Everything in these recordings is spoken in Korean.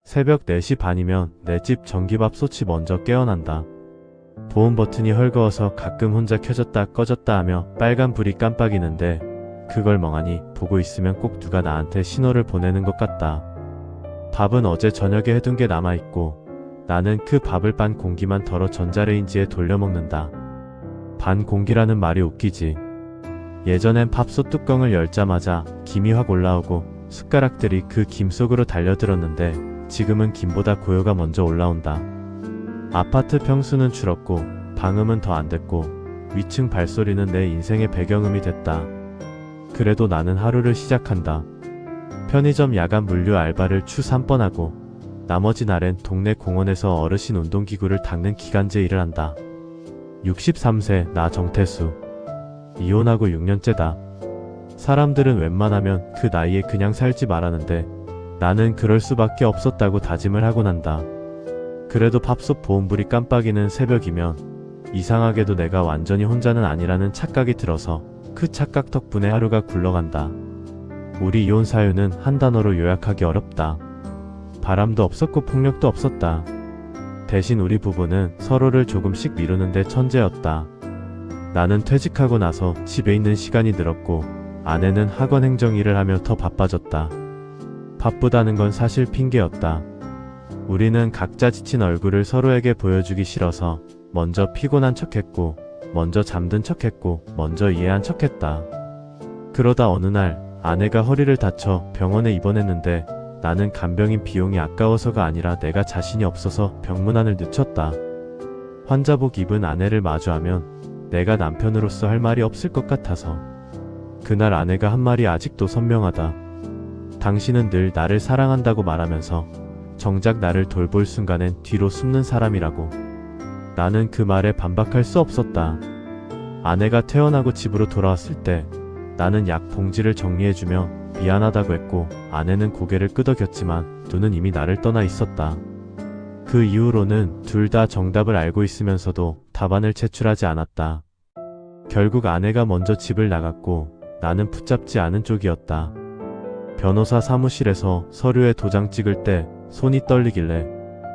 새벽 4시 반이면 내 집 전기밥솥이 먼저 깨어난다. 보온 버튼이 헐거워서 가끔 혼자 켜졌다 꺼졌다 하며 빨간 불이 깜빡이는데 그걸 멍하니 보고 있으면 꼭 누가 나한테 신호를 보내는 것 같다. 밥은 어제 저녁에 해둔 게 남아있고 나는 그 밥을 반 공기만 덜어 전자레인지에 돌려 먹는다. 반 공기라는 말이 웃기지. 예전엔 밥솥 뚜껑을 열자마자 김이 확 올라오고 숟가락들이 그 김 속으로 달려들었는데 지금은 김보다 고요가 먼저 올라온다. 아파트 평수는 줄었고 방음은 더 안 됐고 위층 발소리는 내 인생의 배경음이 됐다. 그래도 나는 하루를 시작한다. 편의점 야간 물류 알바를 주 3번 하고 나머지 날엔 동네 공원에서 어르신 운동기구를 닦는 기간제 일을 한다. 63세 나 정태수. 이혼하고 6년째다. 사람들은 웬만하면 그 나이에 그냥 살지 말하는데 나는 그럴 수밖에 없었다고 다짐을 하고 난다. 그래도 밥솥 보온불이 깜빡이는 새벽이면 이상하게도 내가 완전히 혼자는 아니라는 착각이 들어서 그 착각 덕분에 하루가 굴러간다. 우리 이혼 사유는 한 단어로 요약하기 어렵다. 바람도 없었고 폭력도 없었다. 대신 우리 부부는 서로를 조금씩 미루는데 천재였다. 나는 퇴직하고 나서 집에 있는 시간이 늘었고 아내는 학원 행정 일을 하며 더 바빠졌다. 바쁘다는 건 사실 핑계였다. 우리는 각자 지친 얼굴을 서로에게 보여주기 싫어서 먼저 피곤한 척했고 먼저 잠든 척했고 먼저 이해한 척했다. 그러다 어느 날 아내가 허리를 다쳐 병원에 입원했는데 나는 간병인 비용이 아까워서가 아니라 내가 자신이 없어서 병문안을 늦췄다. 환자복 입은 아내를 마주하면 내가 남편으로서 할 말이 없을 것 같아서. 그날 아내가 한 말이 아직도 선명하다. 당신은 늘 나를 사랑한다고 말하면서 정작 나를 돌볼 순간엔 뒤로 숨는 사람이라고. 나는 그 말에 반박할 수 없었다. 아내가 퇴원하고 집으로 돌아왔을 때 나는 약 봉지를 정리해주며 미안하다고 했고 아내는 고개를 끄덕였지만 눈은 이미 나를 떠나 있었다. 그 이후로는 둘 다 정답을 알고 있으면서도 답안을 제출하지 않았다. 결국 아내가 먼저 집을 나갔고 나는 붙잡지 않은 쪽이었다. 변호사 사무실에서 서류에 도장 찍을 때 손이 떨리길래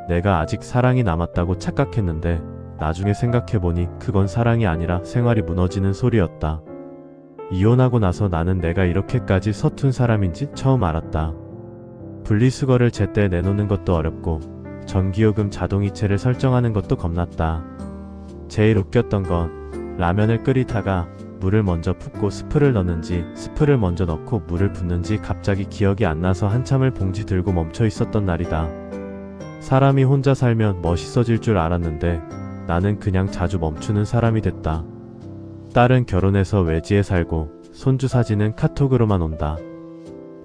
내가 아직 사랑이 남았다고 착각했는데 나중에 생각해보니 그건 사랑이 아니라 생활이 무너지는 소리였다. 이혼하고 나서 나는 내가 이렇게까지 서툰 사람인지 처음 알았다. 분리수거를 제때 내놓는 것도 어렵고 전기요금 자동이체를 설정하는 것도 겁났다. 제일 웃겼던 건 라면을 끓이다가 물을 먼저 붓고 스프를 넣는지 스프를 먼저 넣고 물을 붓는지 갑자기 기억이 안 나서 한참을 봉지 들고 멈춰 있었던 날이다. 사람이 혼자 살면 멋있어질 줄 알았는데 나는 그냥 자주 멈추는 사람이 됐다. 딸은 결혼해서 외지에 살고 손주 사진은 카톡으로만 온다.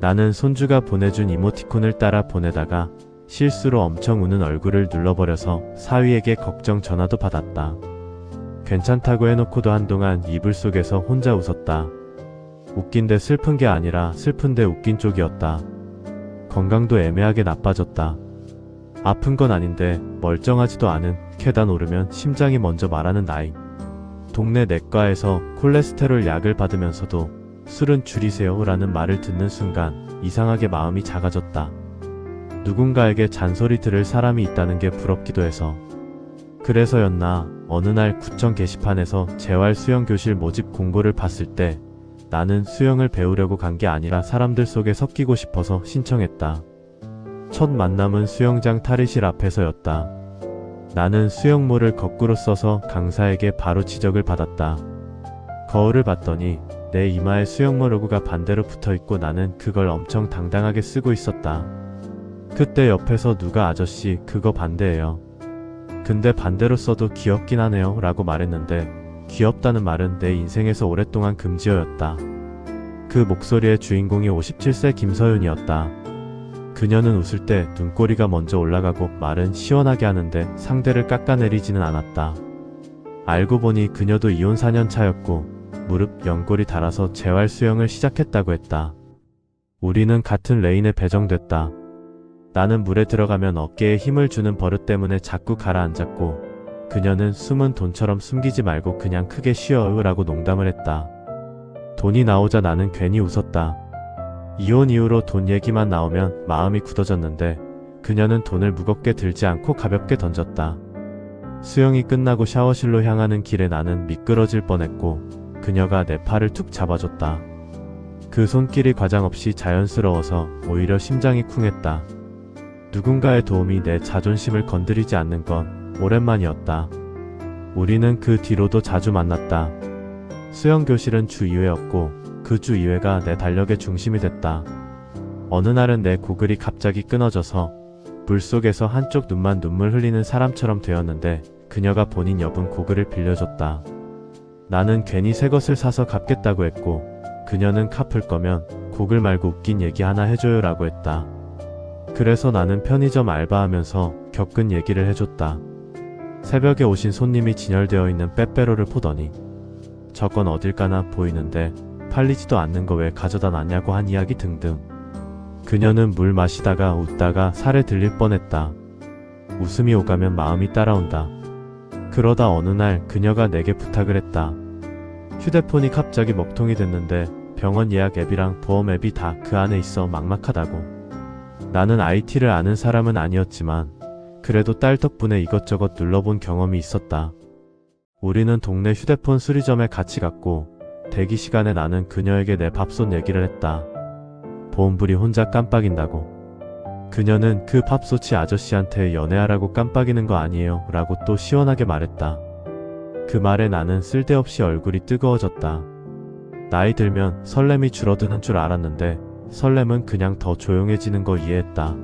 나는 손주가 보내준 이모티콘을 따라 보내다가 실수로 엄청 우는 얼굴을 눌러버려서 사위에게 걱정 전화도 받았다. 괜찮다고 해놓고도 한동안 이불 속에서 혼자 웃었다. 웃긴데 슬픈 게 아니라 슬픈데 웃긴 쪽이었다. 건강도 애매하게 나빠졌다. 아픈 건 아닌데 멀쩡하지도 않은 계단 오르면 심장이 먼저 말하는 나이. 동네 내과에서 콜레스테롤 약을 받으면서도 술은 줄이세요 라는 말을 듣는 순간 이상하게 마음이 작아졌다. 누군가에게 잔소리 들을 사람이 있다는 게 부럽기도 해서. 그래서였나 어느 날 구청 게시판에서 재활 수영교실 모집 공고를 봤을 때 나는 수영을 배우려고 간 게 아니라 사람들 속에 섞이고 싶어서 신청했다. 첫 만남은 수영장 탈의실 앞에서였다. 나는 수영모를 거꾸로 써서 강사에게 바로 지적을 받았다. 거울을 봤더니 내 이마에 수영모 로고가 반대로 붙어있고 나는 그걸 엄청 당당하게 쓰고 있었다. 그때 옆에서 누가 아저씨 그거 반대예요. 근데 반대로 써도 귀엽긴 하네요 라고 말했는데 귀엽다는 말은 내 인생에서 오랫동안 금지어였다. 그 목소리의 주인공이 57세 김서윤이었다. 그녀는 웃을 때 눈꼬리가 먼저 올라가고 말은 시원하게 하는데 상대를 깎아내리지는 않았다. 알고 보니 그녀도 이혼 4년 차였고 무릎 연골이 닳아서 재활 수영을 시작했다고 했다. 우리는 같은 레인에 배정됐다. 나는 물에 들어가면 어깨에 힘을 주는 버릇 때문에 자꾸 가라앉았고 그녀는 숨은 돈처럼 숨기지 말고 그냥 크게 쉬어요 라고 농담을 했다. 돈이 나오자 나는 괜히 웃었다. 이혼 이후로 돈 얘기만 나오면 마음이 굳어졌는데 그녀는 돈을 무겁게 들지 않고 가볍게 던졌다. 수영이 끝나고 샤워실로 향하는 길에 나는 미끄러질 뻔했고 그녀가 내 팔을 툭 잡아줬다. 그 손길이 과장없이 자연스러워서 오히려 심장이 쿵했다. 누군가의 도움이 내 자존심을 건드리지 않는 건 오랜만이었다. 우리는 그 뒤로도 자주 만났다. 수영교실은 주 2회였고 그 주 2회가 내 달력의 중심이 됐다. 어느 날은 내 고글이 갑자기 끊어져서 물속에서 한쪽 눈만 눈물 흘리는 사람처럼 되었는데 그녀가 본인 여분 고글을 빌려줬다. 나는 괜히 새 것을 사서 갚겠다고 했고 그녀는 갚을 거면 고글 말고 웃긴 얘기 하나 해줘요 라고 했다. 그래서 나는 편의점 알바하면서 겪은 얘기를 해줬다. 새벽에 오신 손님이 진열되어 있는 빼빼로를 보더니 저건 어딜 가나 보이는데 팔리지도 않는 거 왜 가져다 놨냐고 한 이야기 등등. 그녀는 물 마시다가 웃다가 살에 들릴 뻔했다. 웃음이 오가면 마음이 따라온다. 그러다 어느 날 그녀가 내게 부탁을 했다. 휴대폰이 갑자기 먹통이 됐는데 병원 예약 앱이랑 보험 앱이 다 그 안에 있어 막막하다고. 나는 IT를 아는 사람은 아니었지만 그래도 딸 덕분에 이것저것 눌러본 경험이 있었다. 우리는 동네 휴대폰 수리점에 같이 갔고 대기 시간에 나는 그녀에게 내 밥솥 얘기를 했다. 보험불이 혼자 깜빡인다고. 그녀는 그 밥솥이 아저씨한테 연애하라고 깜빡이는 거 아니에요 라고 또 시원하게 말했다. 그 말에 나는 쓸데없이 얼굴이 뜨거워졌다. 나이 들면 설렘이 줄어드는 줄 알았는데 설렘은 그냥 더 조용해지는 거 이해했다.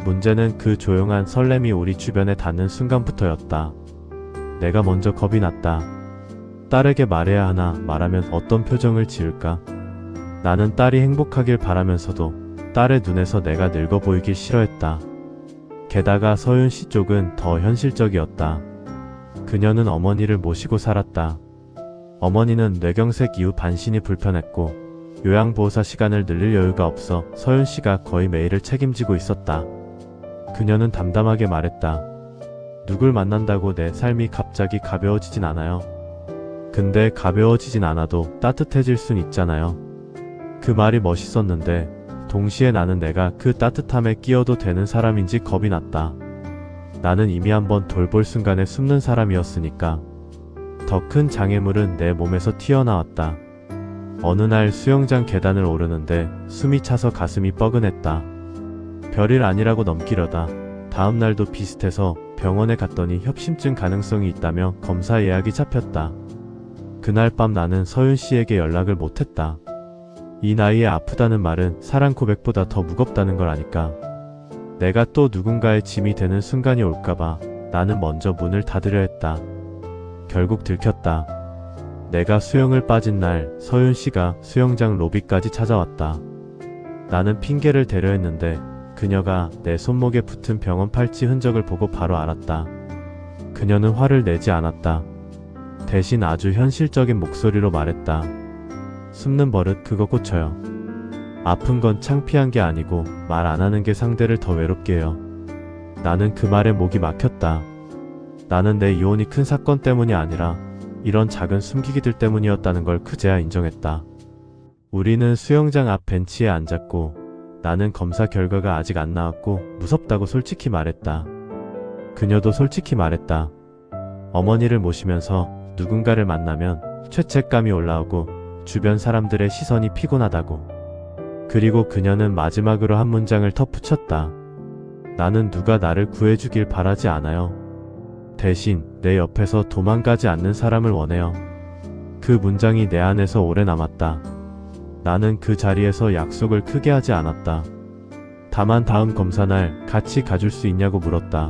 문제는 그 조용한 설렘이 우리 주변에 닿는 순간부터였다. 내가 먼저 겁이 났다. 딸에게 말해야 하나, 말하면 어떤 표정을 지을까? 나는 딸이 행복하길 바라면서도 딸의 눈에서 내가 늙어 보이길 싫어했다. 게다가 서윤 씨 쪽은 더 현실적이었다. 그녀는 어머니를 모시고 살았다. 어머니는 뇌경색 이후 반신이 불편했고 요양보호사 시간을 늘릴 여유가 없어 서윤 씨가 거의 매일을 책임지고 있었다. 그녀는 담담하게 말했다. 누굴 만난다고 내 삶이 갑자기 가벼워지진 않아요. 근데 가벼워지진 않아도 따뜻해질 순 있잖아요. 그 말이 멋있었는데 동시에 나는 내가 그 따뜻함에 끼어도 되는 사람인지 겁이 났다. 나는 이미 한번 돌볼 순간에 숨는 사람이었으니까. 더 큰 장애물은 내 몸에서 튀어나왔다. 어느 날 수영장 계단을 오르는데 숨이 차서 가슴이 뻐근했다. 별일 아니라고 넘기려다 다음 날도 비슷해서 병원에 갔더니 협심증 가능성이 있다며 검사 예약이 잡혔다. 그날 밤 나는 서윤 씨에게 연락을 못했다. 이 나이에 아프다는 말은 사랑 고백보다 더 무겁다는 걸 아니까. 내가 또 누군가의 짐이 되는 순간이 올까봐 나는 먼저 문을 닫으려 했다. 결국 들켰다. 내가 수영을 빠진 날 서윤 씨가 수영장 로비까지 찾아왔다. 나는 핑계를 대려 했는데 그녀가 내 손목에 붙은 병원 팔찌 흔적을 보고 바로 알았다. 그녀는 화를 내지 않았다. 대신 아주 현실적인 목소리로 말했다. 숨는 버릇 그거 고쳐요. 아픈 건 창피한 게 아니고 말 안 하는 게 상대를 더 외롭게 해요. 나는 그 말에 목이 막혔다. 나는 내 이혼이 큰 사건 때문이 아니라 이런 작은 숨기기들 때문이었다는 걸 그제야 인정했다. 우리는 수영장 앞 벤치에 앉았고 나는 검사 결과가 아직 안 나왔고 무섭다고 솔직히 말했다. 그녀도 솔직히 말했다. 어머니를 모시면서 누군가를 만나면 죄책감이 올라오고 주변 사람들의 시선이 피곤하다고. 그리고 그녀는 마지막으로 한 문장을 덧붙였다. 나는 누가 나를 구해주길 바라지 않아요. 대신 내 옆에서 도망가지 않는 사람을 원해요. 그 문장이 내 안에서 오래 남았다. 나는 그 자리에서 약속을 크게 하지 않았다. 다만 다음 검사날 같이 가줄 수 있냐고 물었다.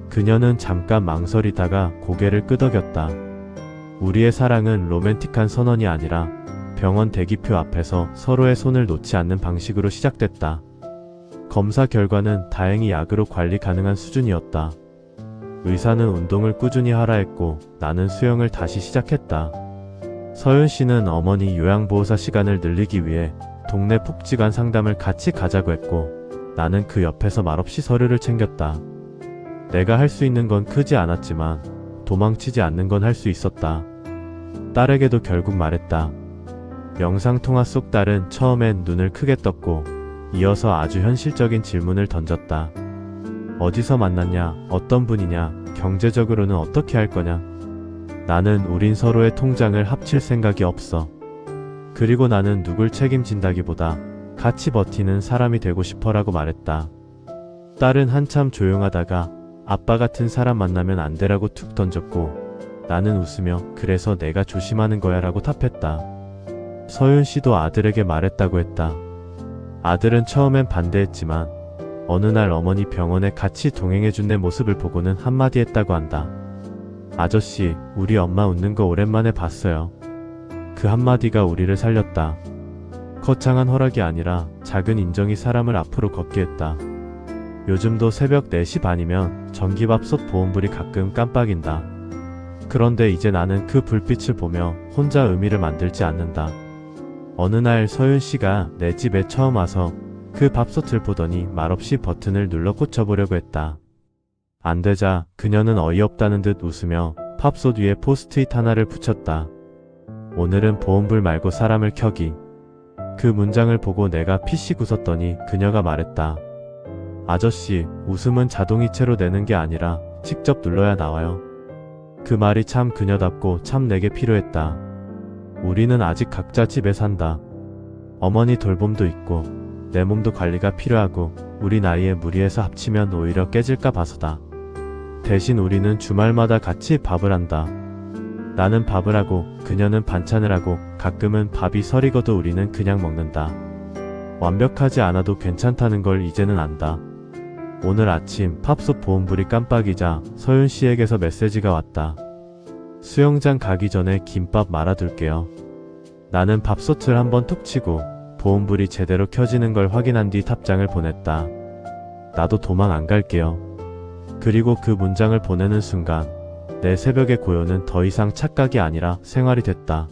그녀는 잠깐 망설이다가 고개를 끄덕였다. 우리의 사랑은 로맨틱한 선언이 아니라 병원 대기표 앞에서 서로의 손을 놓지 않는 방식으로 시작됐다. 검사 결과는 다행히 약으로 관리 가능한 수준이었다. 의사는 운동을 꾸준히 하라 했고 나는 수영을 다시 시작했다. 서윤 씨는 어머니 요양보호사 시간을 늘리기 위해 동네 복지관 상담을 같이 가자고 했고 나는 그 옆에서 말없이 서류를 챙겼다. 내가 할 수 있는 건 크지 않았지만 도망치지 않는 건 할 수 있었다. 딸에게도 결국 말했다. 영상통화 속 딸은 처음엔 눈을 크게 떴고 이어서 아주 현실적인 질문을 던졌다. 어디서 만났냐? 어떤 분이냐? 경제적으로는 어떻게 할 거냐? 나는 우린 서로의 통장을 합칠 생각이 없어. 그리고 나는 누굴 책임진다기보다 같이 버티는 사람이 되고 싶어라고 말했다. 딸은 한참 조용하다가 아빠 같은 사람 만나면 안 되라고 툭 던졌고 나는 웃으며 그래서 내가 조심하는 거야 라고 답했다. 서윤 씨도 아들에게 말했다고 했다. 아들은 처음엔 반대했지만 어느 날 어머니 병원에 같이 동행해준 내 모습을 보고는 한마디 했다고 한다. 아저씨, 우리 엄마 웃는 거 오랜만에 봤어요. 그 한마디가 우리를 살렸다. 거창한 허락이 아니라 작은 인정이 사람을 앞으로 걷게 했다. 요즘도 새벽 4시 반이면 전기밥솥 보온불이 가끔 깜빡인다. 그런데 이제 나는 그 불빛을 보며 혼자 의미를 만들지 않는다. 어느 날 서윤 씨가 내 집에 처음 와서 그 밥솥을 보더니 말없이 버튼을 눌러 꽂혀보려고 했다. 안 되자 그녀는 어이없다는 듯 웃으며 밥솥 위에 포스트잇 하나를 붙였다. 오늘은 보온불 말고 사람을 켜기. 그 문장을 보고 내가 피식 웃었더니 그녀가 말했다. 아저씨, 웃음은 자동이체로 내는 게 아니라 직접 눌러야 나와요. 그 말이 참 그녀답고 참 내게 필요했다. 우리는 아직 각자 집에 산다. 어머니 돌봄도 있고 내 몸도 관리가 필요하고 우리 나이에 무리해서 합치면 오히려 깨질까 봐서다. 대신 우리는 주말마다 같이 밥을 한다. 나는 밥을 하고 그녀는 반찬을 하고 가끔은 밥이 서리고도 우리는 그냥 먹는다. 완벽하지 않아도 괜찮다는 걸 이제는 안다. 오늘 아침 밥솥 보온불이 깜빡이자 서윤 씨에게서 메시지가 왔다. 수영장 가기 전에 김밥 말아둘게요. 나는 밥솥을 한번 톡 치고 보온불이 제대로 켜지는 걸 확인한 뒤 답장을 보냈다. 나도 도망 안 갈게요. 그리고 그 문장을 보내는 순간 내 새벽의 고요는 더 이상 착각이 아니라 생활이 됐다.